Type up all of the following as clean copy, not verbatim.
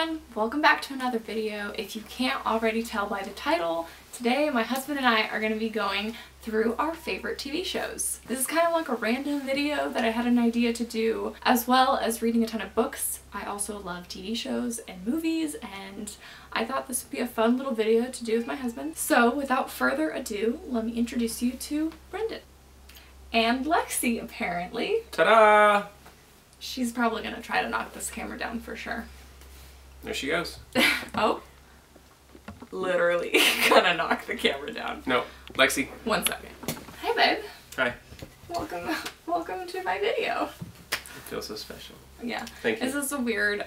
everyone! Welcome back to another video. If you can't already tell by the title, today my husband and I are going to be going through our favorite TV shows. This is kind of like a random video that I had an idea to do, as well as reading a ton of books. I also love TV shows and movies, and I thought this would be a fun little video to do with my husband. So without further ado, let me introduce you to Brendan. And Lexi, apparently. Ta-da! She's probably going to try to knock this camera down for sure. There she goes. Oh. Literally gonna knock the camera down. No. Lexi. 1 second. Hi, babe. Hi. Welcome to my video. It feels so special. Yeah. Thank you. This is a weird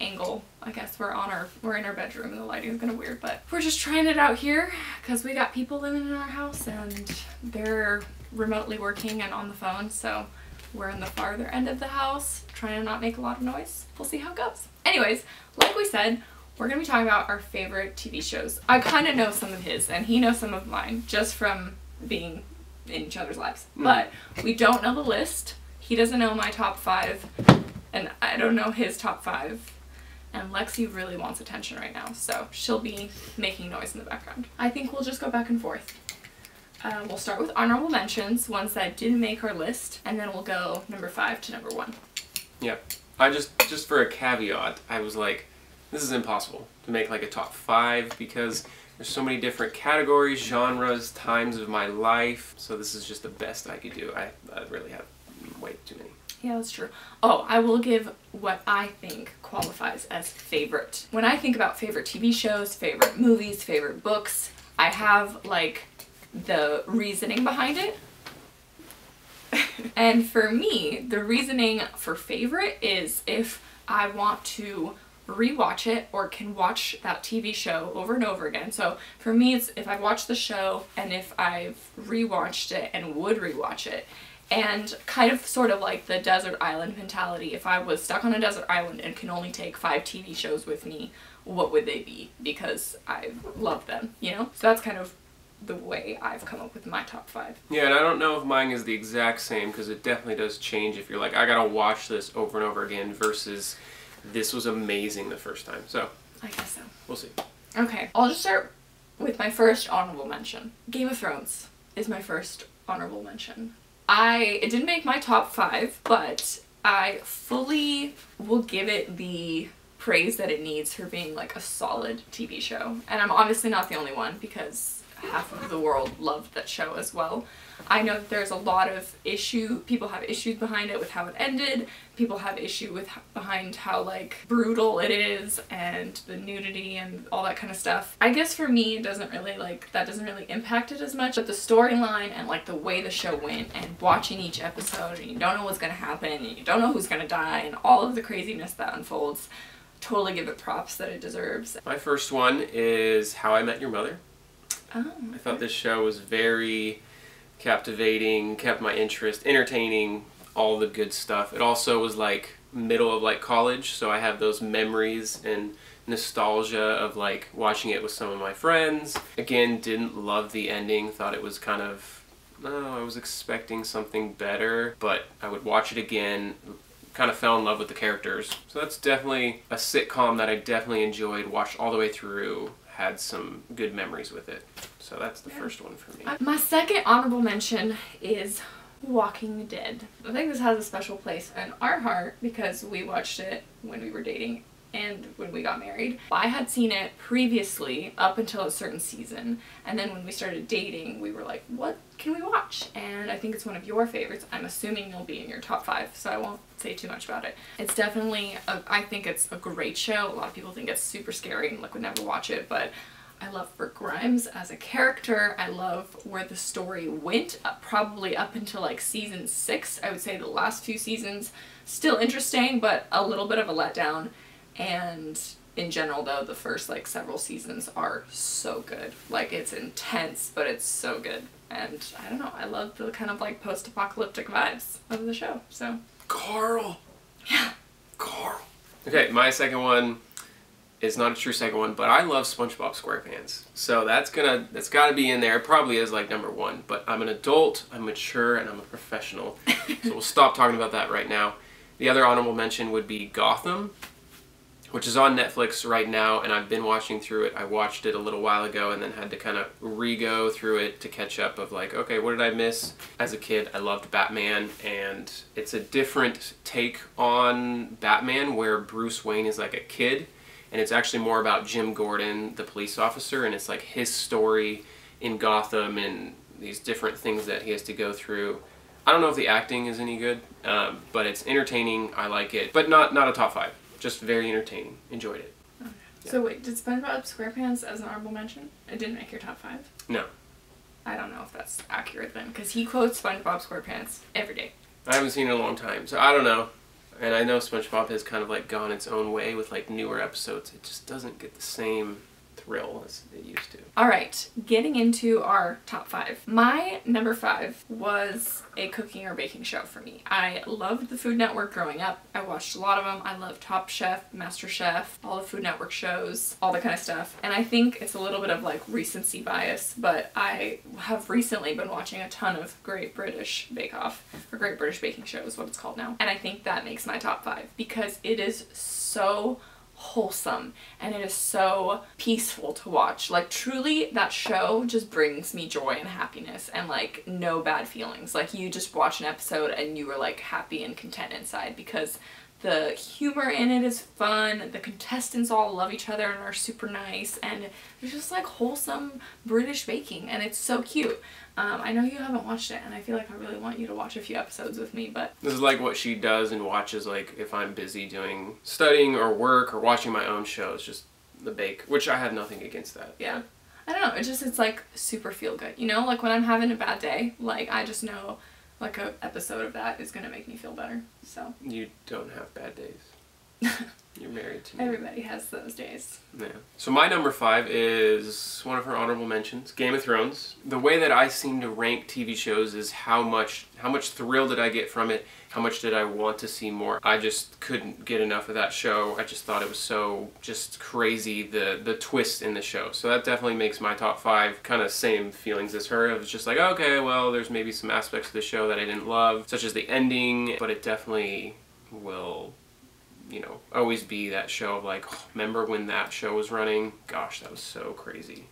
angle. I guess we're in our bedroom and the lighting is kind of weird, but we're just trying it out here because we got people living in our house and they're remotely working and on the phone, so we're in the farther end of the house, trying to not make a lot of noise. We'll see how it goes. Anyways, like we said, we're going to be talking about our favorite TV shows. I kind of know some of his, and he knows some of mine, just from being in each other's lives. But we don't know the list. He doesn't know my top 5, and I don't know his top 5. And Lexi really wants attention right now, so she'll be making noise in the background. I think we'll just go back and forth. We'll start with honorable mentions, ones that didn't make our list, and then we'll go number 5 to number 1. Yep. I just for a caveat, I was like, this is impossible to make like a top 5 because there's so many different categories, genres, times of my life. So this is just the best I could do. I really have way too many. Yeah, that's true. Oh, I will give what I think qualifies as favorite. When I think about favorite TV shows, favorite movies, favorite books, I have like the reasoning behind it. And for me, the reasoning for favorite is if I want to rewatch it or can watch that TV show over and over again. So for me, it's if I watch the show and if I've rewatched it and would rewatch it. And kind of sort of like the desert island mentality. If I was stuck on a desert island and can only take 5 TV shows with me, what would they be? Because I love them, you know? So that's kind of the way I've come up with my top 5. Yeah, and I don't know if mine is the exact same because it definitely does change if you're like, I gotta watch this over and over again versus this was amazing the first time. So I guess so. We'll see. Okay, I'll just start with my first honorable mention. Game of Thrones is my first honorable mention. It didn't make my top 5, but I fully will give it the praise that it needs for being like a solid TV show. And I'm obviously not the only one because half of the world loved that show as well. I know that there's a lot of people have issues behind it with how it ended. People have issue behind how like brutal it is and the nudity and all that kind of stuff. I guess for me it doesn't really that doesn't really impact it as much, but the storyline and like the way the show went and watching each episode and you don't know what's gonna happen and you don't know who's gonna die and all of the craziness that unfolds, totally give it props that it deserves. My first one is How I Met Your Mother. Oh, okay. I thought this show was very captivating, kept my interest, entertaining, all the good stuff. It also was like middle of like college, so I have those memories and nostalgia of like watching it with some of my friends. Again, didn't love the ending, thought it was kind of, I was expecting something better, but I would watch it again, kind of fell in love with the characters. So that's definitely a sitcom that I definitely enjoyed, watched all the way through, had some good memories with it. So that's the first one for me. My second honorable mention is Walking Dead. I think this has a special place in our heart because we watched it when we were dating and when we got married. I had seen it previously up until a certain season, and then when we started dating we were like, what can we watch? And I think it's one of your favorites. I'm assuming you'll be in your top 5, so I won't say too much about it. It's definitely, I think it's a great show. A lot of people think it's super scary and like would never watch it, but I love Rick Grimes as a character. I love where the story went, probably up until like season 6. I would say the last few seasons, still interesting, but a little bit of a letdown. And in general though, the first like several seasons are so good. Like it's intense, but it's so good. And I don't know, I love the kind of like post-apocalyptic vibes of the show, so. Carl! Yeah. Carl! Okay, my second one is not a true second one, but I love SpongeBob SquarePants. So that's gotta be in there. It probably is like number 1, but I'm an adult, I'm mature, and I'm a professional. So we'll stop talking about that right now. The other honorable mention would be Gotham. which is on Netflix right now, and I've been watching through it. I watched it a little while ago and then had to kind of re-go through it to catch up of like, okay, what did I miss? As a kid, I loved Batman, and it's a different take on Batman where Bruce Wayne is like a kid, and it's actually more about Jim Gordon, the police officer, and it's like his story in Gotham and these different things that he has to go through. I don't know if the acting is any good, but it's entertaining. I like it, but not a top 5. Just very entertaining. Enjoyed it. Okay. Yeah. So wait, did SpongeBob SquarePants as an honorable mention? It didn't make your top 5? No. I don't know if that's accurate then, because he quotes SpongeBob SquarePants every day. I haven't seen it in a long time, so I don't know. And I know SpongeBob has kind of like gone its own way with like newer episodes. It just doesn't get the same thrill as it used to. Alright, getting into our top 5. My number 5 was a cooking or baking show for me. I loved the Food Network growing up. I watched a lot of them. I love Top Chef, Master Chef, all the Food Network shows, all that kind of stuff. And I think it's a little bit of like recency bias, but I have recently been watching a ton of Great British Bake Off, or Great British Baking Show is what it's called now. And I think that makes my top 5 because it is so wholesome and it is so peaceful to watch. Like truly that show just brings me joy and happiness and like no bad feelings. Like you just watch an episode and you were like happy and content inside because the humor in it is fun, the contestants all love each other and are super nice, and it's just like wholesome British baking and it's so cute. I know you haven't watched it and I feel like I really want you to watch a few episodes with me, but... This is like what she does and watches like if I'm busy doing studying or work or watching my own shows, just the bake, which I have nothing against that. Yeah. I don't know, it's like super feel good, you know? Like when I'm having a bad day, like I just know like a episode of that is gonna make me feel better, so... You don't have bad days. You're married to me. Everybody has those days. Yeah. So my number 5 is one of her honorable mentions, Game of Thrones. The way that I seem to rank TV shows is how much thrill did I get from it, how much did I want to see more. I just couldn't get enough of that show. I just thought it was so just crazy, the twist in the show. So that definitely makes my top 5 kind of same feelings as her. It was just like, okay, well, there's maybe some aspects of the show that I didn't love, such as the ending, but it definitely will, you know, always be that show of like, oh, remember when that show was running? Gosh, that was so crazy.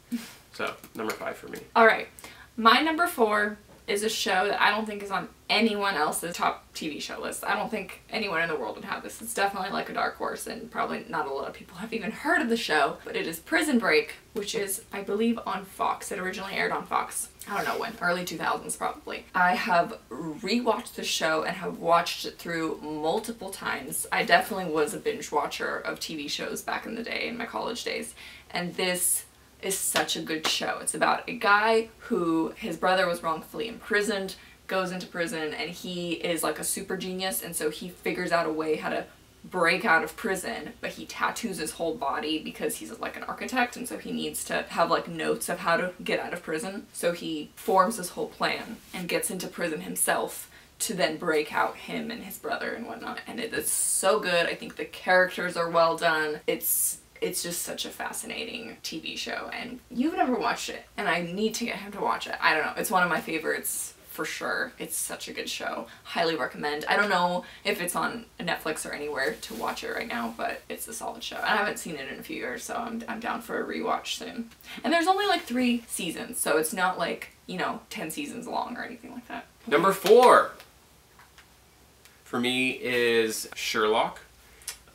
So, number 5 for me. Alright, my number 4 is a show that I don't think is on anyone else's top TV show list. I don't think anyone in the world would have this. It's definitely like a dark horse and probably not a lot of people have even heard of the show, but it is Prison Break, which is, I believe, on Fox. It originally aired on Fox. I don't know when, early 2000s probably. I have rewatched the show and have watched it through multiple times. I definitely was a binge watcher of TV shows back in the day, in my college days, and this is such a good show. It's about a guy who, his brother was wrongfully imprisoned, goes into prison, and he is like a super genius, and so he figures out a way how to break out of prison, but he tattoos his whole body because he's like an architect, and so he needs to have like notes of how to get out of prison. So he forms this whole plan and gets into prison himself to then break out him and his brother and whatnot. And it is so good. I think the characters are well done. It's just such a fascinating TV show, and you've never watched it, and I need to get him to watch it. I don't know, it's one of my favorites for sure. It's such a good show. Highly recommend. I don't know if it's on Netflix or anywhere to watch it right now, but it's a solid show. I haven't seen it in a few years, so I'm down for a rewatch soon. And there's only like 3 seasons, so it's not like, you know, 10 seasons long or anything like that. Number 4 for me is Sherlock.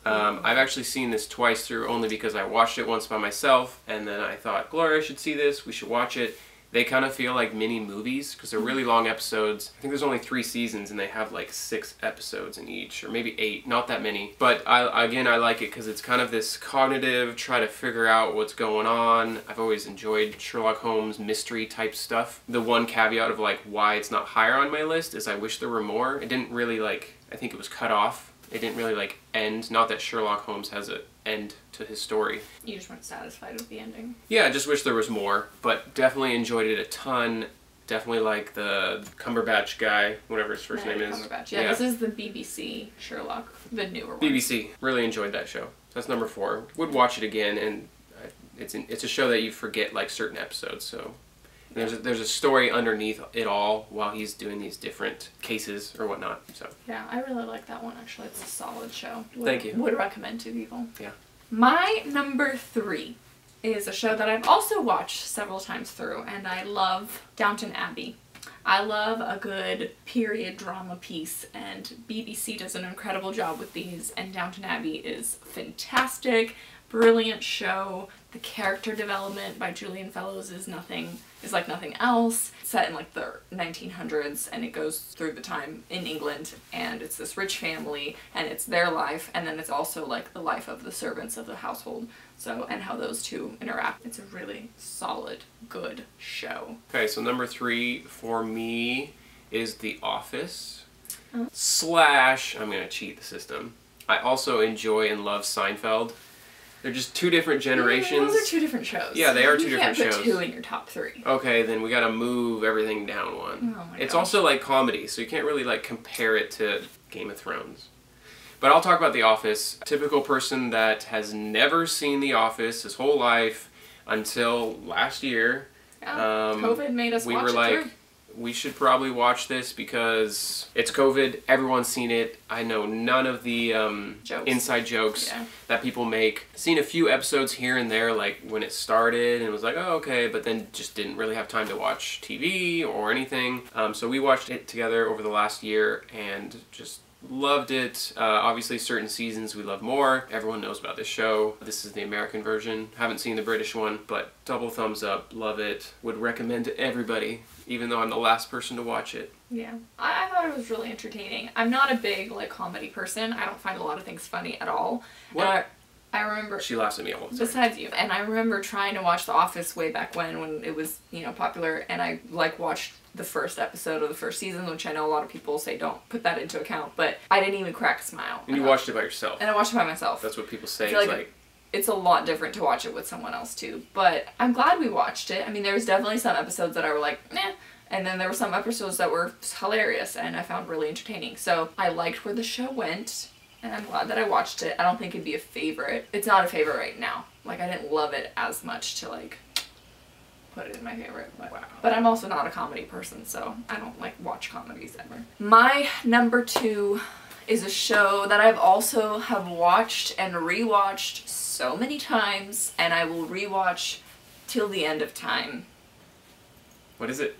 I've actually seen this twice through only because I watched it once by myself and then I thought, Gloria should see this, we should watch it. They kind of feel like mini movies because they're really long episodes. I think there's only 3 seasons and they have like 6 episodes in each, or maybe 8, not that many. But I like it because it's kind of this cognitive, try to figure out what's going on. I've always enjoyed Sherlock Holmes mystery type stuff. The one caveat of like why it's not higher on my list is I wish there were more. It didn't really like, I think it was cut off. It didn't really like end. Not that Sherlock Holmes has an end to his story. You just weren't satisfied with the ending. Yeah, I just wish there was more, but definitely enjoyed it a ton. Definitely like the Cumberbatch guy, whatever his first name is. Cumberbatch. Yeah, this is the BBC Sherlock, the newer one. BBC. Really enjoyed that show. That's number 4. Would watch it again, and it's a show that you forget like certain episodes, so... There's a story underneath it all while he's doing these different cases or whatnot. So yeah, I really like that one actually. It's a solid show. Thank you. Would recommend to people. Yeah. My number 3 is a show that I've also watched several times through, and I love Downton Abbey. I love a good period drama piece, and BBC does an incredible job with these, and Downton Abbey is fantastic, brilliant show. The character development by Julian Fellowes is like nothing else. It's set in like the 1900s, and it goes through the time in England, and it's this rich family, and it's their life, and then it's also like the life of the servants of the household. So, and how those two interact. It's a really solid, good show. Okay, so number 3 for me is The Office. Slash, I'm gonna cheat the system, I also enjoy and love Seinfeld. They're just 2 different generations. Those are 2 different shows. Yeah, they are 2 different shows. You can't put 2 in your top 3. Okay, then we gotta move everything down 1. Oh my It's gosh. also like comedy, so you can't really like compare it to Game of Thrones. But I'll talk about The Office. A typical person that has never seen The Office his whole life until last year. Yeah, COVID made us we watch were it like, through. we should probably watch this because it's COVID, everyone's seen it. I know none of the inside jokes that people make. Seen a few episodes here and there, like when it started, and was like, oh, okay, but then just didn't really have time to watch TV or anything. So we watched it together over the last year and just loved it. Obviously certain seasons we love more. Everyone knows about this show. This is the American version. Haven't seen the British one, but double thumbs up. Love it. Would recommend to everybody, even though I'm the last person to watch it. Yeah. I thought it was really entertaining. I'm not a big like comedy person. I don't find a lot of things funny at all. What? I remember... She laughs at me all the time. Besides you. And I remember trying to watch The Office way back when it was, you know, popular, and I like watched the first episode of the first season, which I know a lot of people say don't put that into account, but I didn't even crack a smile. And you watched it by yourself. And I watched it by myself. That's what people say. I feel like it's a lot different to watch it with someone else too. But I'm glad we watched it. I mean, there was definitely some episodes that I were like, meh. And then there were some episodes that were hilarious and I found really entertaining. So I liked where the show went, and I'm glad that I watched it. I don't think it'd be a favorite. It's not a favorite right now. Like, I didn't love it as much to like put it in my favorite. But, wow. But I'm also not a comedy person, so I don't like watch comedies ever. My number 2 is a show that I've also have watched and rewatched so many times, and I will rewatch till the end of time. What is it?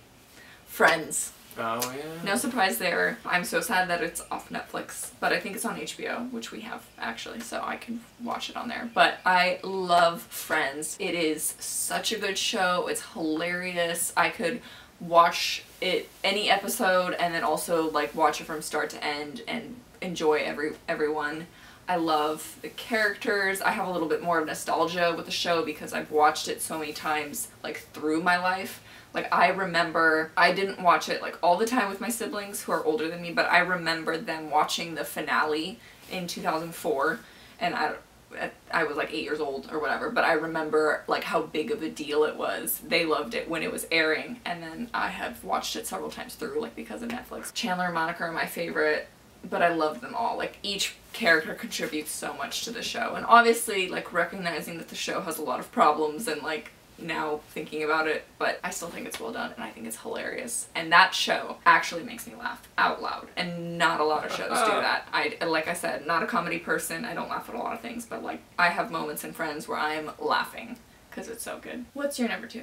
Friends. Oh, yeah. No surprise there. I'm so sad that it's off Netflix, but I think it's on HBO, which we have actually, so I can watch it on there. But I love Friends. It is such a good show. It's hilarious. I could watch it any episode and then also like watch it from start to end and enjoy everyone. I love the characters. I have a little bit more of nostalgia with the show because I've watched it so many times like through my life. Like, I remember, I didn't watch it like all the time with my siblings who are older than me, but I remember them watching the finale in 2004, and I was like 8 years old or whatever, but I remember like how big of a deal it was. They loved it when it was airing, and then I have watched it several times through, like because of Netflix. Chandler and Monica are my favorite, but I love them all. Like, each character contributes so much to the show, and obviously like recognizing that the show has a lot of problems and like now thinking about it, but I still think it's well done and I think it's hilarious. And that show actually makes me laugh out loud, and not a lot of shows do that. Like I said, not a comedy person. I don't laugh at a lot of things, but like I have moments in Friends where I'm laughing because it's so good. What's your number 2?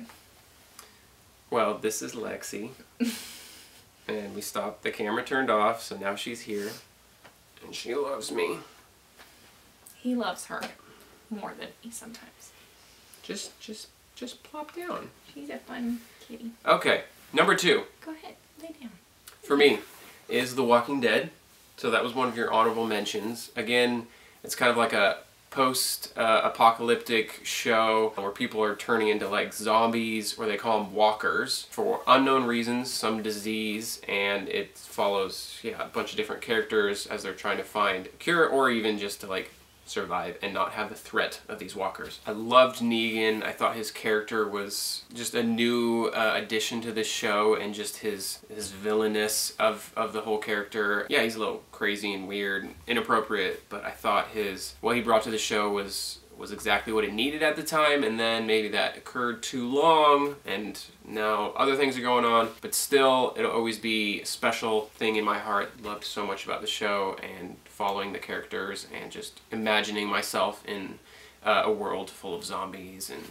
Well, this is Lexi. And we stopped, the camera turned off, so now she's here. And she loves me. He loves her more than me sometimes. Just plop down. She's a fun kitty. Okay, number 2. Go ahead, lay down. For me, is The Walking Dead. So that was one of your honorable mentions. Again, it's kind of like a post-apocalyptic show where people are turning into like zombies, or they call them walkers, for unknown reasons, some disease, and it follows a bunch of different characters as they're trying to find a cure, or even just to like survive and not have the threat of these walkers. I loved Negan. I thought his character was just a new addition to this show, and just his villainous of the whole character. Yeah, he's a little crazy and weird, inappropriate, but I thought what he brought to the show was exactly what it needed at the time, and then maybe that occurred too long, and now other things are going on, but still, it'll always be a special thing in my heart. Loved so much about the show, and following the characters, and just imagining myself in a world full of zombies and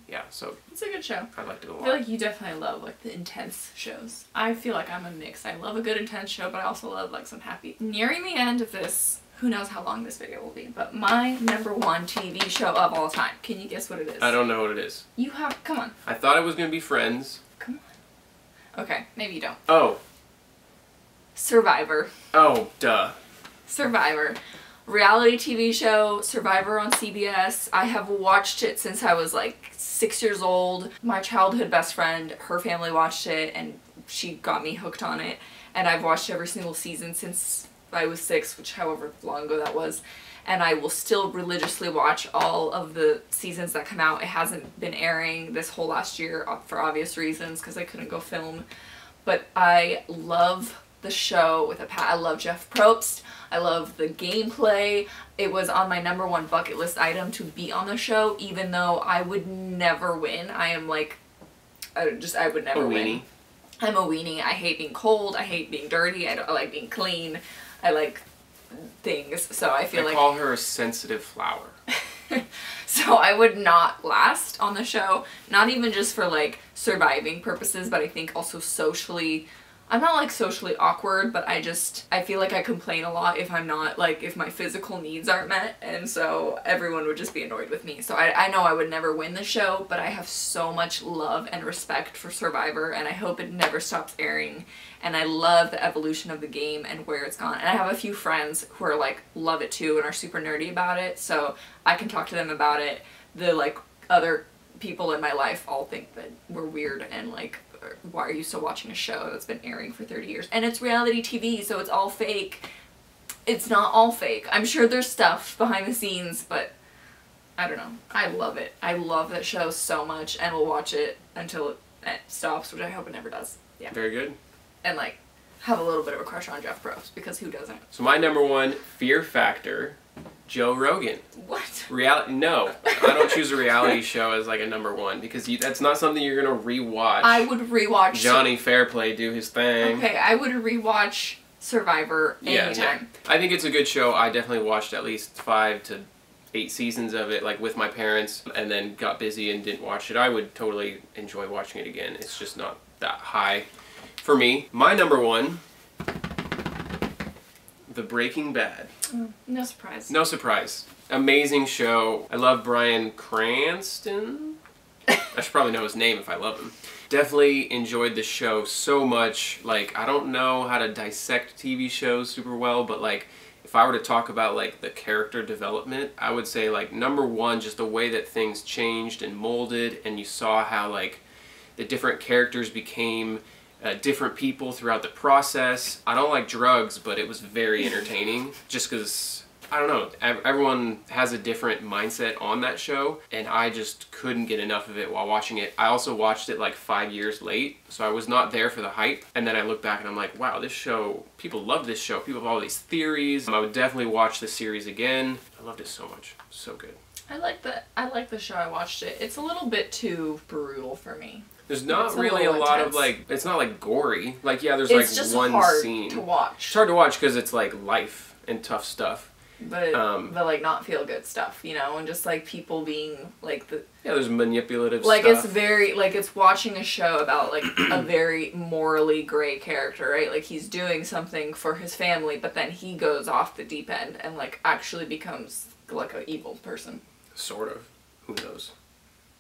yeah, so it's a good show. I liked it a lot. I feel like you definitely love like the intense shows. I feel like I'm a mix. I love a good intense show, but I also love like some happy. Nearing the end of this, who knows how long this video will be, but my #1 TV show of all time. Can you guess what it is? I don't know what it is. You have, come on. I thought it was gonna be Friends. Come on. Okay, maybe you don't. Oh. Survivor. Oh, duh. Survivor. Reality TV show, Survivor on CBS. I have watched it since I was like 6 years old. My childhood best friend, her family watched it and she got me hooked on it. And I've watched every single season since I was 6, which however long ago that was. And I will still religiously watch all of the seasons that come out. It hasn't been airing this whole last year for obvious reasons because I couldn't go film. But I love the show with I love Jeff Probst. I love the gameplay. It was on my #1 bucket list item to be on the show, even though I would never win. I am like, I would never win. I'm a weenie. I hate being cold. I hate being dirty. I like being clean. I like things. So I feel like call her a sensitive flower. So I would not last on the show. Not even just for like surviving purposes, but I think also socially. I'm not like socially awkward, but I feel like I complain a lot if I'm not, like, if my physical needs aren't met, and so everyone would just be annoyed with me. So I know I would never win the show, but I have so much love and respect for Survivor, and I hope it never stops airing, and I love the evolution of the game and where it's gone. And I have a few friends who are like, love it too and are super nerdy about it, so I can talk to them about it. The, like, other people in my life all think that we're weird and, like, why are you still watching a show that's been airing for 30 years? And it's reality TV, so it's all fake. It's not all fake. I'm sure there's stuff behind the scenes, but I don't know. I love it. I love that show so much, and we'll watch it until it stops, which I hope it never does. Yeah. Very good. And, like, have a little bit of a crush on Jeff Probst, because who doesn't? So my #1 fear factor, Joe Rogan. What? No, I don't choose a reality show as like a #1 because that's not something you're gonna rewatch. I would rewatch Johnny Fairplay do his thing. Okay, I would rewatch Survivor anytime. Yeah. I think it's a good show. I definitely watched at least 5 to 8 seasons of it, like with my parents, and then got busy and didn't watch it. I would totally enjoy watching it again. It's just not that high for me. My #1, The Breaking Bad. Oh, no surprise. No surprise. Amazing show. I love Bryan Cranston. I should probably know his name if I love him. Definitely enjoyed the show so much. Like, I don't know how to dissect TV shows super well, but like, if I were to talk about like the character development, I would say like #1, just the way that things changed and molded, and you saw how like the different characters became different people throughout the process. I don't like drugs, but it was very entertaining just because, I don't know, everyone has a different mindset on that show, and I just couldn't get enough of it while watching it. I also watched it like 5 years late, so I was not there for the hype, and then I look back and I'm like, wow, this show, people love this show. People have all these theories. I would definitely watch the series again. I loved it so much. So good. I like the show. I watched it. It's a little bit too brutal for me. There's not really a lot of like, it's not like gory. Like, yeah, there's it's like just one hard scene to watch. It's hard to watch because it's like life and tough stuff. But like not feel good stuff, you know, and just like people being like the there's manipulative like stuff. it's very like it's watching a show about like a very morally gray character, right? Like he's doing something for his family, but then he goes off the deep end and like actually becomes like an evil person. Sort of. Who knows?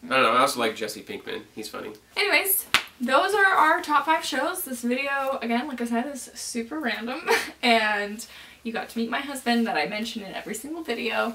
I don't know. I also like Jesse Pinkman. He's funny. Anyways, those are our top 5 shows. This video, again, like I said, is super random. And you got to meet my husband that I mention in every single video.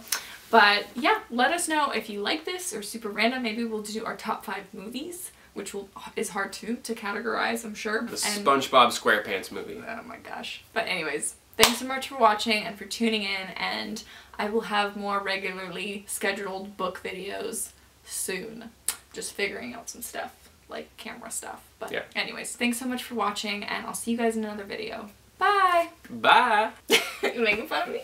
But yeah, let us know if you like this or super random. Maybe we'll do our top 5 movies, which is hard to categorize, I'm sure. The SpongeBob SquarePants movie. Oh my gosh. But anyways, thanks so much for watching and for tuning in. And I will have more regularly scheduled book videos soon. Just figuring out some stuff, like camera stuff. But yeah. Anyways, thanks so much for watching, and I'll see you guys in another video. Bye! Bye! You're making fun of me?